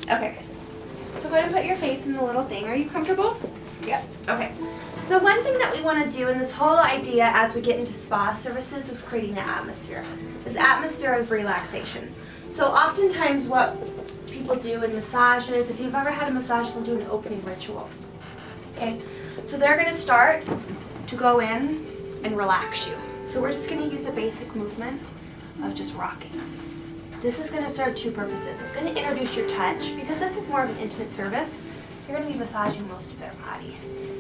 Okay. So go ahead and put your face in the little thing. Are you comfortable? Yeah. Okay. So one thing that we want to do in this whole idea as we get into spa services is creating the atmosphere. This atmosphere of relaxation. So oftentimes what people do in massages, if you've ever had a massage, they'll do an opening ritual. Okay? So they're going to start to go in and relax you. So we're just going to use a basic movement of just rocking. This is going to serve two purposes. It's going to introduce your touch, because this is more of an intimate service. You're going to be massaging most of their body,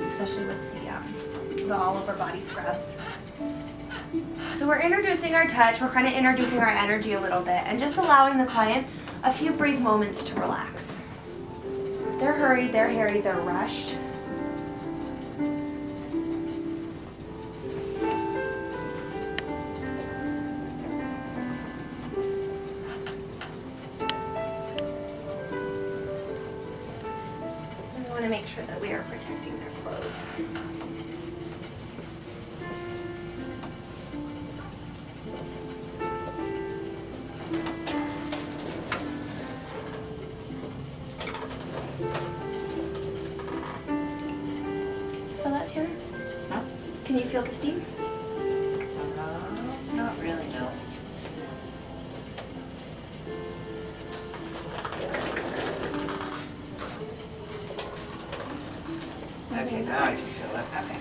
especially with the all-over body scrubs. So we're introducing our touch, we're kind of introducing our energy a little bit, and just allowing the client a few brief moments to relax. They're hurried, they're harried, they're rushed. We want to make sure that we are protecting their clothes. Feel that, Tanner? Huh? Can you feel the steam? Not really, no. Okay, now I see feel it. Okay.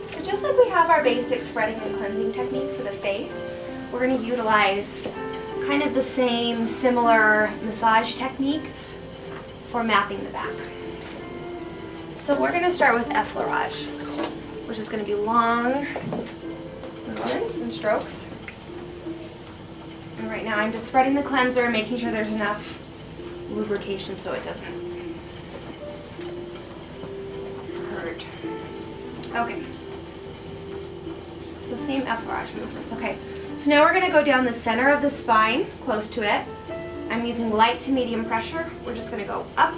So just like we have our basic spreading and cleansing technique for the face, we're going to utilize kind of the same similar massage techniques for mapping the back. So we're going to start with effleurage, which is going to be long movements and strokes. And right now I'm just spreading the cleanser, making sure there's enough lubrication so it doesn't hurt. Okay. So same effleurage movements. Okay. So now we're going to go down the center of the spine, close to it. I'm using light to medium pressure. We're just going to go up,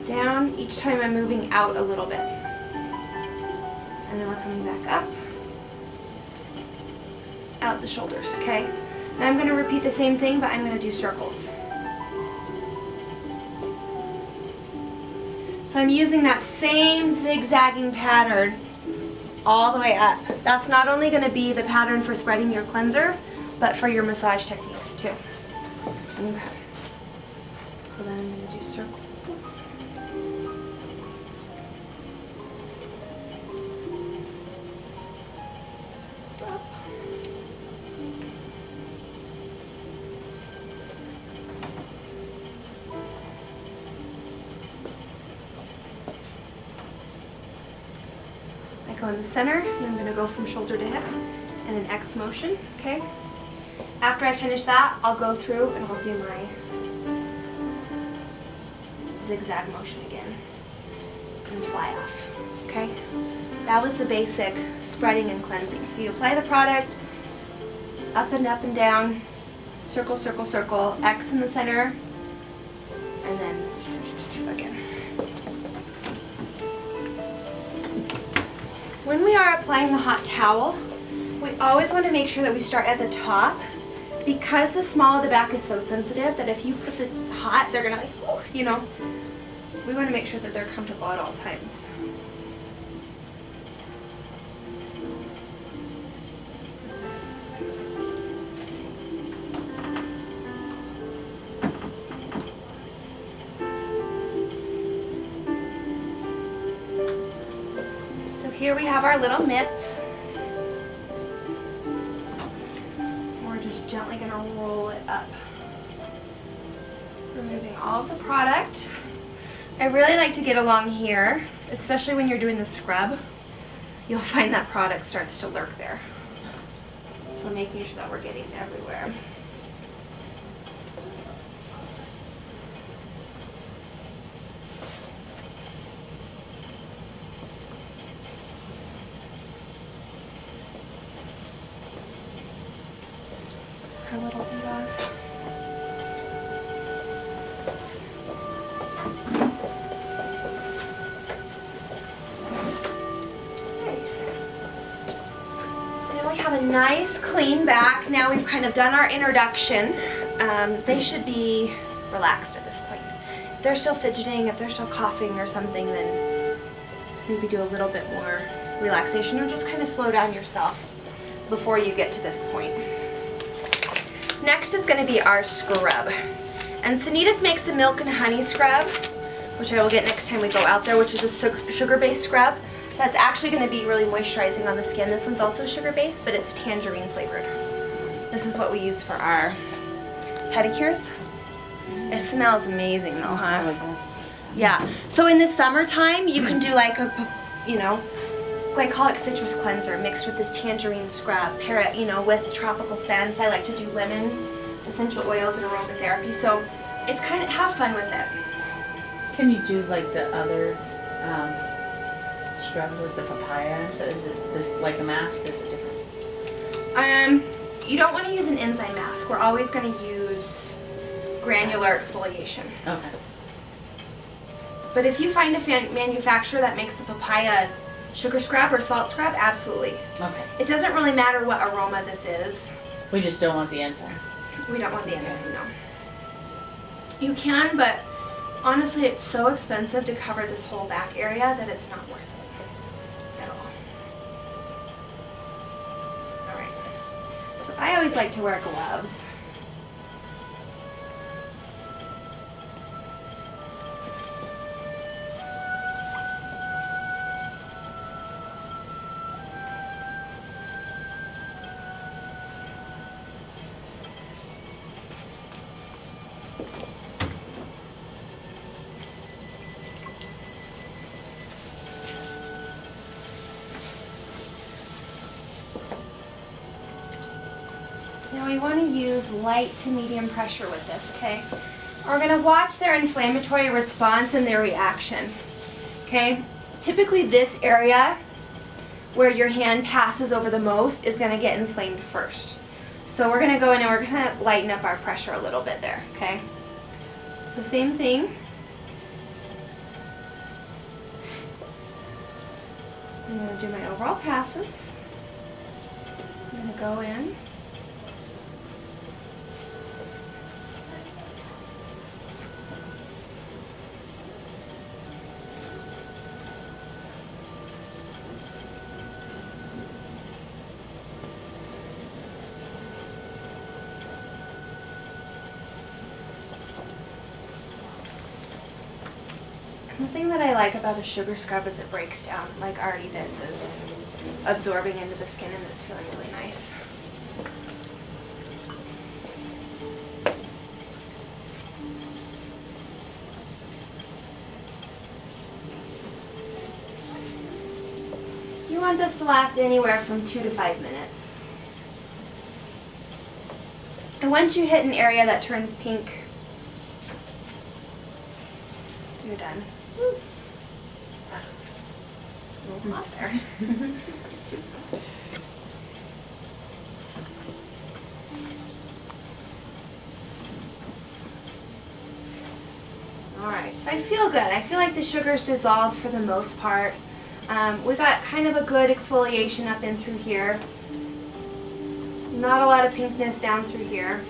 down. Each time I'm moving out a little bit. And then we're coming back up, out the shoulders, okay? Now I'm going to repeat the same thing, but I'm going to do circles. So I'm using that same zigzagging pattern all the way up. That's not only going to be the pattern for spreading your cleanser, but for your massage techniques too. Okay. So then I'm going to do circles. Circles up. I go in the center, and I'm going to go from shoulder to hip in an X motion, okay? After I finish that, I'll go through and I'll do my zigzag motion again and fly off, okay? That was the basic spreading and cleansing. So you apply the product, up and down, circle, circle, circle, X in the center, and then again. When we are applying the hot towel, we always want to make sure that we start at the top, because the small of the back is so sensitive that if you put the hot, they're gonna like, ooh, you know. We want to make sure that they're comfortable at all times. So here we have our little mitts. We're just gently going to roll it up. Removing all of the product. I really like to get along here, especially when you're doing the scrub. You'll find that product starts to lurk there. So making sure that we're getting everywhere. Just our little bead-offs. have a nice clean back. Now we've kind of done our introduction. They should be relaxed at this point. If they're still fidgeting, if they're still coughing or something, then maybe do a little bit more relaxation or just kind of slow down yourself before you get to this point. Next is going to be our scrub. And Sanitas makes a milk and honey scrub, which I will get next time we go out there, which is a sugar-based scrub. That's actually going to be really moisturizing on the skin. This one's also sugar-based, but it's tangerine flavored. This is what we use for our pedicures. It smells amazing though, huh? Yeah. So in the summertime, you can do like a, you know, glycolic citrus cleanser mixed with this tangerine scrub. Pair it, you know, with tropical scents. I like to do lemon, essential oils, and aromatherapy. So it's kind of, have fun with it. Can you do like the other scrubs with the papaya? So is it this like a mask or is it different? You don't want to use an enzyme mask. We're always going to use granular exfoliation. Okay. But if you find a manufacturer that makes the papaya sugar scrub or salt scrub, absolutely. Okay. It doesn't really matter what aroma this is. We just don't want the enzyme. We don't want the enzyme, no. You can, but honestly, it's so expensive to cover this whole back area that it's not worth it at all. All right. So I always like to wear gloves. Now we want to use light to medium pressure with this, okay? We're going to watch their inflammatory response and their reaction, okay? Typically this area where your hand passes over the most is going to get inflamed first. So we're going to go in and we're going to lighten up our pressure a little bit there, okay? So same thing. I'm going to do my overall passes. I'm going to go in. The thing that I like about a sugar scrub is it breaks down. Like already this is absorbing into the skin and it's feeling really nice. You want this to last anywhere from 2 to 5 minutes. And once you hit an area that turns pink, you're done. A little hot there. Alright, so I feel good. I feel like the sugar's dissolved for the most part. We got kind of a good exfoliation up in through here. Not a lot of pinkness down through here.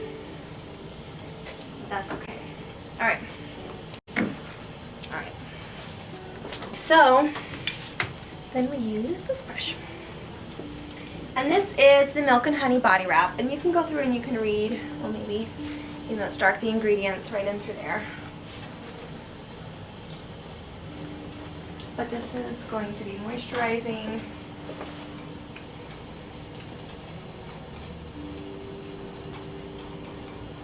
But that's okay. Alright. Alright. So, then we use this brush. And this is the Milk and Honey Body Wrap. And you can go through and you can read, well maybe, even though it's dark, the ingredients right in through there. But this is going to be moisturizing.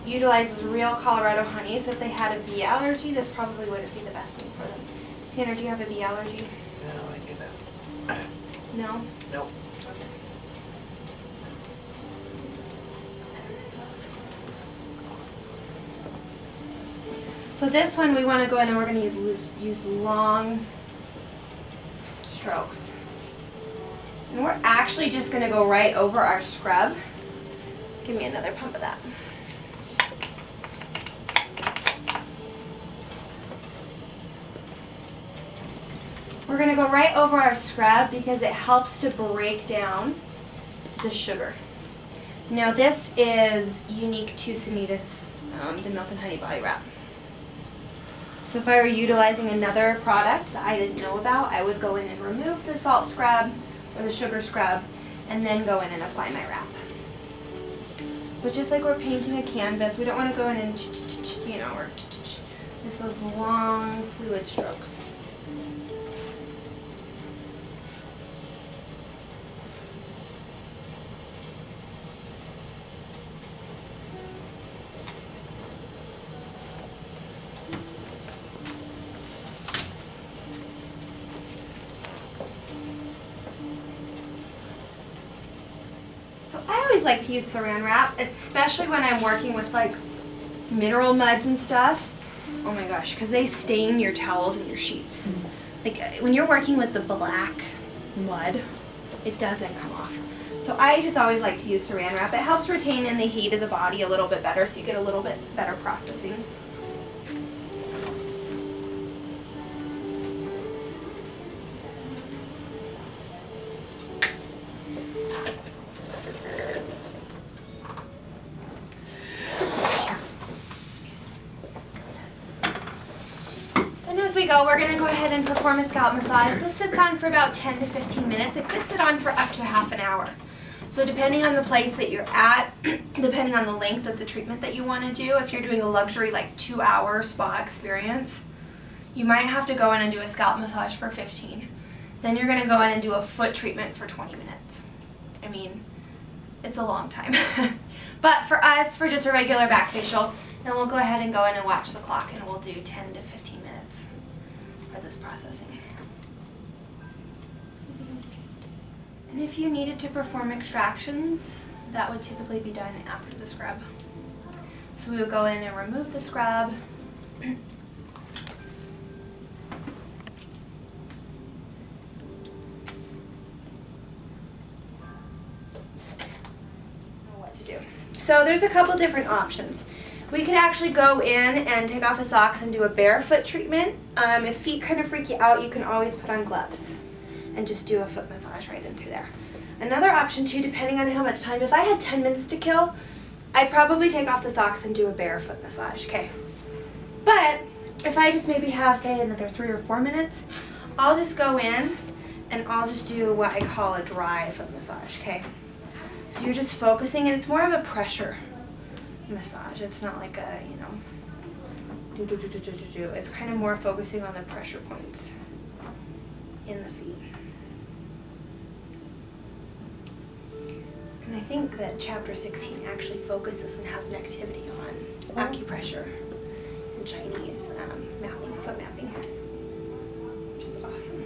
Utilizes real Colorado honey, so if they had a bee allergy, this probably wouldn't be the best thing for them. Tanner, do you have a bee allergy? No, I get it. No? Nope. So this one we want to go in and we're going to use long strokes. And we're actually just going to go right over our scrub. Give me another pump of that. We're going to go right over our scrub because it helps to break down the sugar. Now this is unique to Sanitas, the Milk and Honey Body Wrap. So if I were utilizing another product that I didn't know about, I would go in and remove the salt scrub or the sugar scrub and then go in and apply my wrap. But just like we're painting a canvas, we don't want to go in and, you know, or just those long fluid strokes. So I always like to use saran wrap, especially when I'm working with like mineral muds and stuff. Oh my gosh, because they stain your towels and your sheets. Like when you're working with the black mud, it doesn't come off. So I just always like to use saran wrap. It helps retain in the heat of the body a little bit better, so you get a little bit better processing. As we go, we're going to go ahead and perform a scalp massage. This sits on for about 10 to 15 minutes. It could sit on for up to half an hour. So depending on the place that you're at, depending on the length of the treatment that you want to do, if you're doing a luxury like 2-hour spa experience, you might have to go in and do a scalp massage for 15. Then you're going to go in and do a foot treatment for 20 minutes. I mean, it's a long time. But for us, for just a regular back facial, then we'll go ahead and go in and watch the clock and we'll do 10 to 15 minutes for this processing. And if you needed to perform extractions, that would typically be done after the scrub. So we would go in and remove the scrub. What to do. So there's a couple different options. We could actually go in and take off the socks and do a barefoot treatment. If feet kind of freak you out, you can always put on gloves and just do a foot massage right in through there. Another option too, depending on how much time, if I had 10 minutes to kill, I'd probably take off the socks and do a barefoot massage, okay? But if I just maybe have, say, another 3 or 4 minutes, I'll just go in and I'll just do what I call a dry foot massage, okay? So you're just focusing, and it's more of a pressure massage. It's not like a, you know, It's kind of more focusing on the pressure points in the feet. And I think that chapter 16 actually focuses and has an activity on acupressure and Chinese mapping, foot mapping, which is awesome.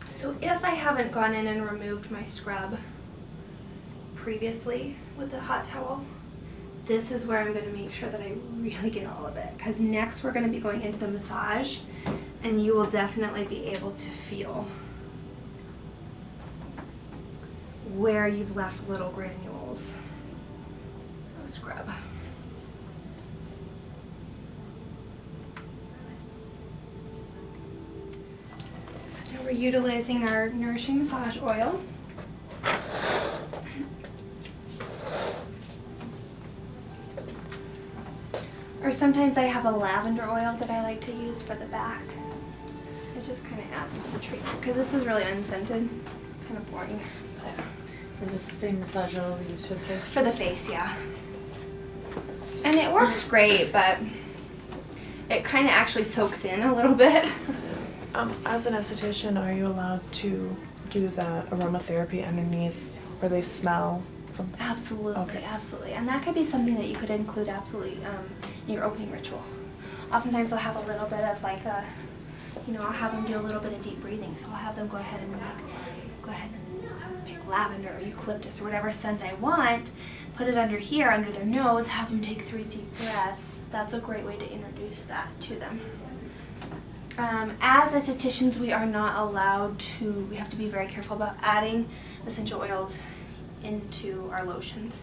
So if I haven't gone in and removed my scrub previously with the hot towel, this is where I'm going to make sure that I really get all of it. Because next we're going to be going into the massage, and you will definitely be able to feel where you've left little granules of scrub. We're utilizing our nourishing massage oil. Or sometimes I have a lavender oil that I like to use for the back. It just kind of adds to the treatment because this is really unscented, kind of boring. Is this the same massage oil we use for the face? For the face, yeah. And it works great, but it kind of actually soaks in a little bit. As an esthetician, are you allowed to do the aromatherapy underneath where they smell something? Absolutely, okay. Absolutely. And that could be something that you could include absolutely in your opening ritual. Oftentimes I'll have a little bit of like a you know, I'll have them do a little bit of deep breathing. So I'll have them go ahead and pick lavender or eucalyptus or whatever scent I want, put it under here, under their nose, have them take 3 deep breaths. That's a great way to introduce that to them. As estheticians, we are not allowed to, we have to be very careful about adding essential oils into our lotions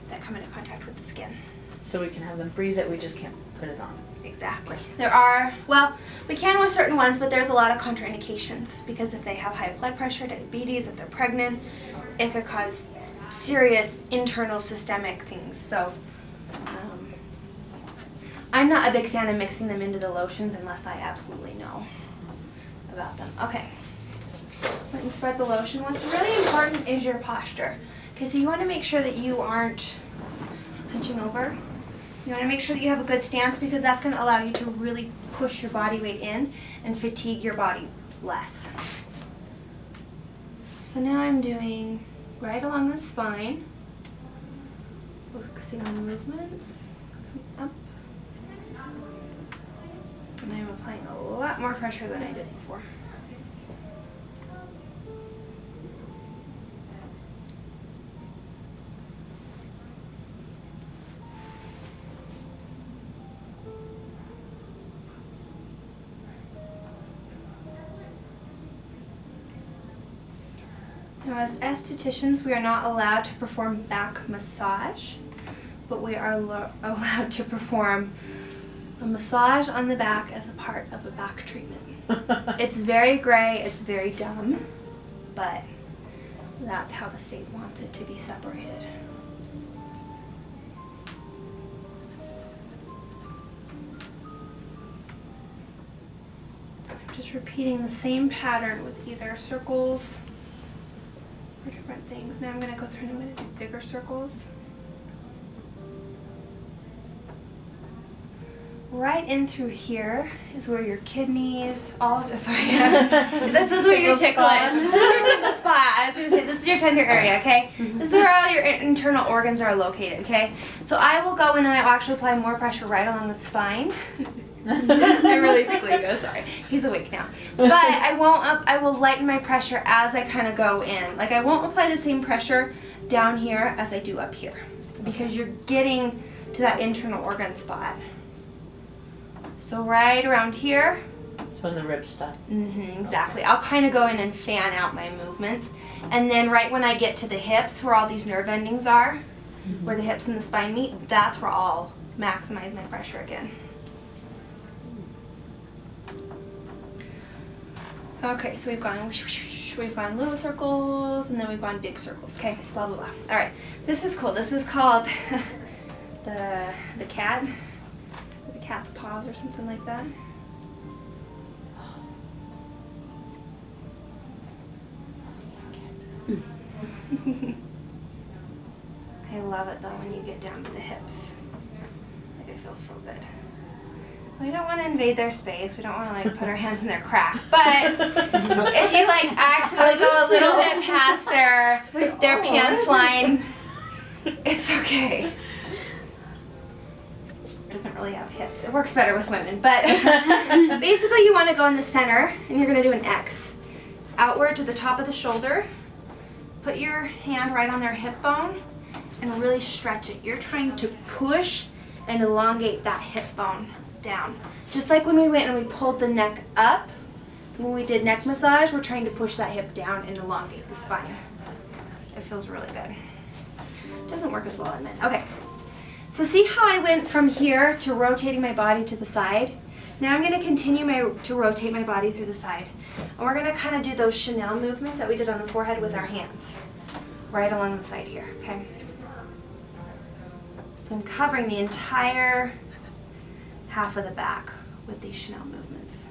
that come into contact with the skin. So we can have them breathe it, we just can't put it on. Exactly. There are, well, we can with certain ones, but there's a lot of contraindications because if they have high blood pressure, diabetes, if they're pregnant, it could cause serious internal systemic things. So I'm not a big fan of mixing them into the lotions unless I absolutely know about them. Okay. Went and spread the lotion. What's really important is your posture. Okay, so you want to make sure that you aren't hunching over. You want to make sure that you have a good stance because that's going to allow you to really push your body weight in and fatigue your body less. So now I'm doing right along the spine, focusing on movements, coming up. And I'm applying a lot more pressure than I did before. Now, as estheticians, we are not allowed to perform back massage, but we are allowed to perform a massage on the back as a part of a back treatment. It's very gray, it's very dumb, but that's how the state wants it to be separated. So I'm just repeating the same pattern with either circles or different things. Now I'm going to go through and I'm going to do bigger circles. Right in through here is where your kidneys, all of it, sorry. This is where your ticklish, this is your tickle spot. I was going to say, this is your tender area, okay? This is where all your internal organs are located, okay? So I will go in and I will actually apply more pressure right along the spine. I'm really tickling you, sorry. He's awake now. But I will lighten my pressure as I kind of go in. Like I won't apply the same pressure down here as I do up here because you're getting to that internal organ spot. So right around here. That's when the ribs stop. Exactly. Okay. I'll kind of go in and fan out my movements. And then right when I get to the hips where all these nerve endings are, where the hips and the spine meet, that's where I'll maximize my pressure again. Okay, so we've gone little circles and then we've gone big circles. Okay, blah blah blah. All right, this is cool. This is called the cat's paws or something like that. I love it though when you get down to the hips. Like it feels so good. We don't want to invade their space. We don't want to like put our hands in their crack. But if you like accidentally go a little bit past their pants line, it's okay. It doesn't really have hips. It works better with women. But basically you want to go in the center and you're going to do an X. Outward to the top of the shoulder. Put your hand right on their hip bone and really stretch it. You're trying to push and elongate that hip bone down. Just like when we went and we pulled the neck up, when we did neck massage, we're trying to push that hip down and elongate the spine. It feels really good. It doesn't work as well in men. Okay, so see how I went from here to rotating my body to the side? Now I'm going to continue to rotate my body through the side. And we're going to kind of do those Chanel movements that we did on the forehead with our hands. Right along the side here, okay? So I'm covering the entire half of the back with these Chanel movements.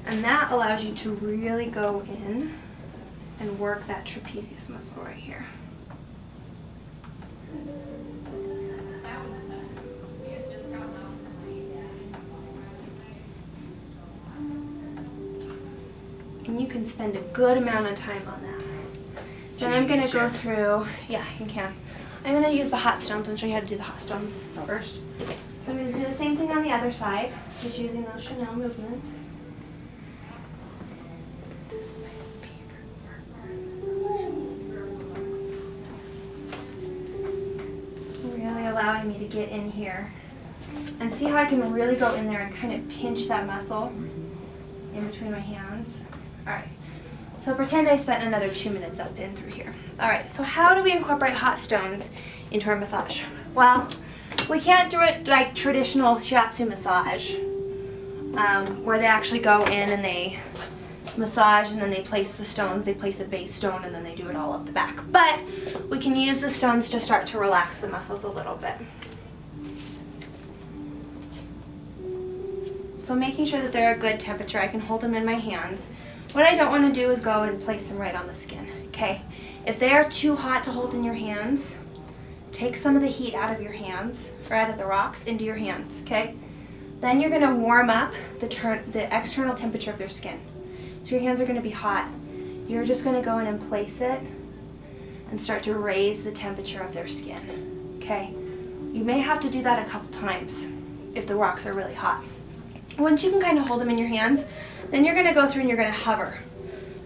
And that allows you to really go in and work that trapezius muscle right here. And you can spend a good amount of time on that. Then I'm going to go through, yeah, you can. I'm going to use the hot stones and show you how to do the hot stones Oh. first. So I'm going to do the same thing on the other side, just using those Chanel movements. Really allowing me to get in here. And see how I can really go in there and kind of pinch that muscle in between my hands? Alright. So pretend I spent another 2 minutes up in through here. Alright, so how do we incorporate hot stones into our massage? Well, we can't do it like traditional shiatsu massage, where they actually go in and they massage and then they place the stones, they place a base stone and then they do it all up the back. But we can use the stones to start to relax the muscles a little bit. So making sure that they're a good temperature, I can hold them in my hands. What I don't want to do is go and place them right on the skin, okay? If they are too hot to hold in your hands, take some of the heat out of your hands, or out of the rocks into your hands, okay? Then you're going to warm up the external temperature of their skin. So your hands are going to be hot. You're just going to go in and place it and start to raise the temperature of their skin, okay? You may have to do that a couple times if the rocks are really hot. Once you can kind of hold them in your hands, then you're going to go through and you're going to hover.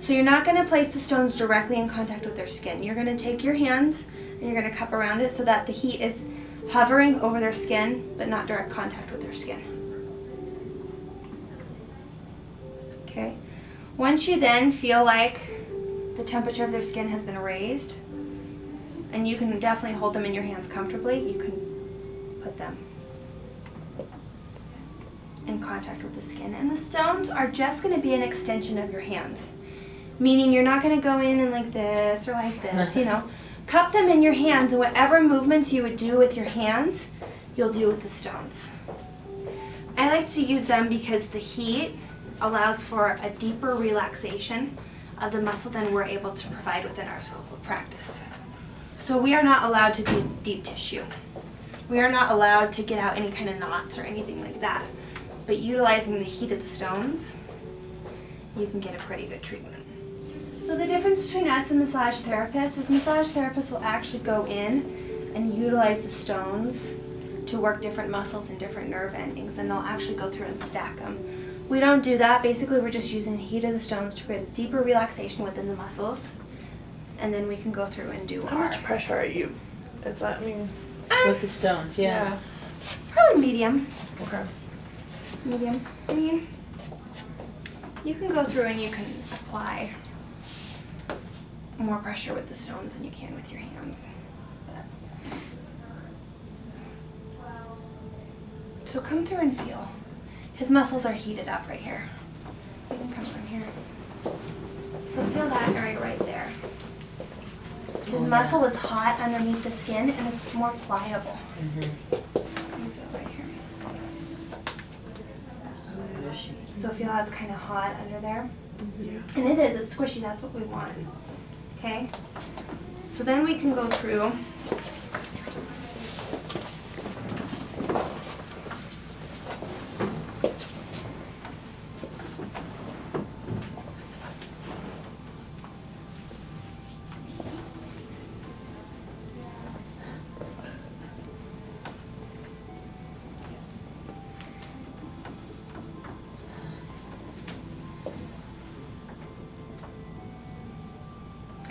So you're not going to place the stones directly in contact with their skin. You're going to take your hands and you're going to cup around it so that the heat is hovering over their skin, but not direct contact with their skin. Okay. Once you then feel like the temperature of their skin has been raised, and you can definitely hold them in your hands comfortably, you can put them in contact with the skin. And the stones are just going to be an extension of your hands. Meaning you're not going to go in and like this or like this, you know. Cup them in your hands, and whatever movements you would do with your hands, you'll do with the stones. I like to use them because the heat allows for a deeper relaxation of the muscle than we're able to provide within our scope of practice. So we are not allowed to do deep tissue. We are not allowed to get out any kind of knots or anything like that. But utilizing the heat of the stones, you can get a pretty good treatment. So the difference between us and massage therapists is massage therapists will actually go in and utilize the stones to work different muscles and different nerve endings, and they'll actually go through and stack them. We don't do that. Basically, we're just using the heat of the stones to create a deeper relaxation within the muscles, and then we can go through and do How much pressure are you? Is that, I mean... With the stones, yeah. Probably medium. Okay. Medium. I mean, you can go through and you can apply more pressure with the stones than you can with your hands. So come through and feel. His muscles are heated up right here. You can come from here. So feel that area right there. His muscle is hot underneath the skin and it's more pliable. Mm-hmm. You feel right here. So feel how it's kind of hot under there? Yeah. And it is, it's squishy, that's what we want. Okay? So then we can go through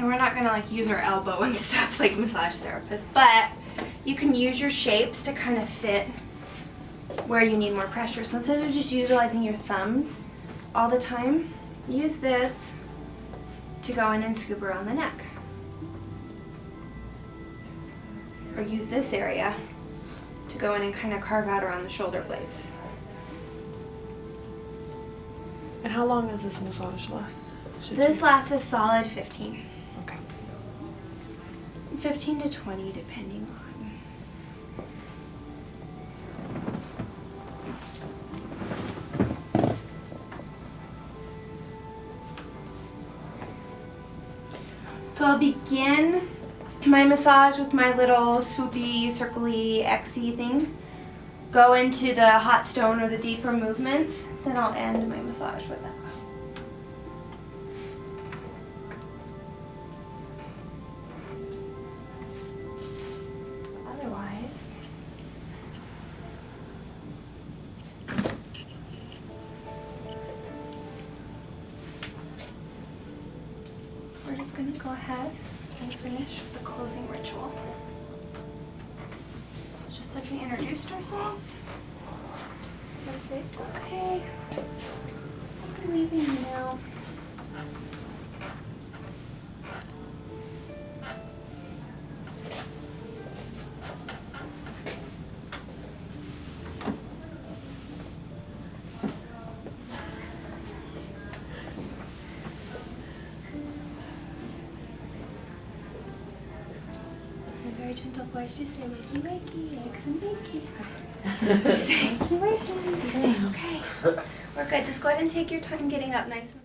and we're not gonna like use our elbow and stuff like massage therapists, but you can use your shapes to kind of fit where you need more pressure. So instead of just utilizing your thumbs all the time, use this to go in and scoop around the neck. Or use this area to go in and kind of carve out around the shoulder blades. And how long does this massage last? This lasts a solid 15. Okay. 15 to 20 depending on. So I'll begin my massage with my little swoopy, circly, X-y thing. Go into the hot stone or the deeper movements, then I'll end my massage with that. go ahead and finish the closing ritual. So just like we introduced ourselves, we're gonna say, okay, I'll be leaving you now. In a very gentle voice, you say wakey wakey, eggs and bakey. You say wakey wakey. You say okay. We're good. Just go ahead and take your time getting up nice and